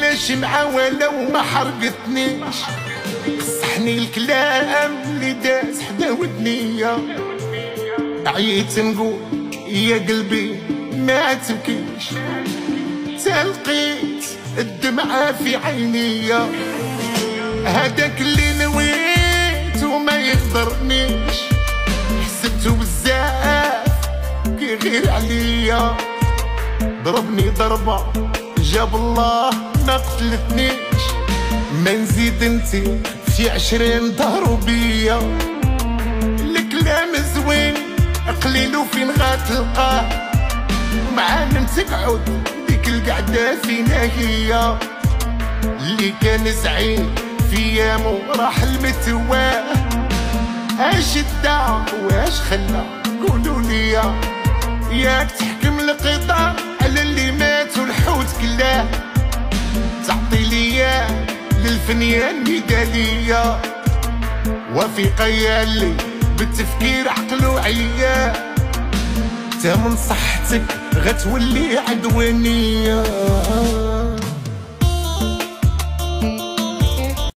ماشي مع ولا وما حرقتنيش. صحني الكلام اللي داز حدا ودنيا، عييت نقول يا قلبي ما تبكيش، تلقيت الدمعة في عينيا. هداك اللي نويت وما يقدرنيش، حسبتو بزاف كي غير عليا. ضربني ضربة جاب الله ما قتلتنيش، ما نزيد انتي في 20 ضهروا بيا. الكلام زوين قليل وفين غتلقاه، ومعانا تقعد ديك القعدة فينا هي. اللي كان زعيم في يامو راح المتواه، اش الدار واش خلا قولوا ليا. ياك تحكم القدر على اللي مات والحوت كلاه، تعطي ليا للفنيان ميدالية. وثيقة اللي بالتفكير عقلو عيا، تا من صحتك غتولي عدوانية.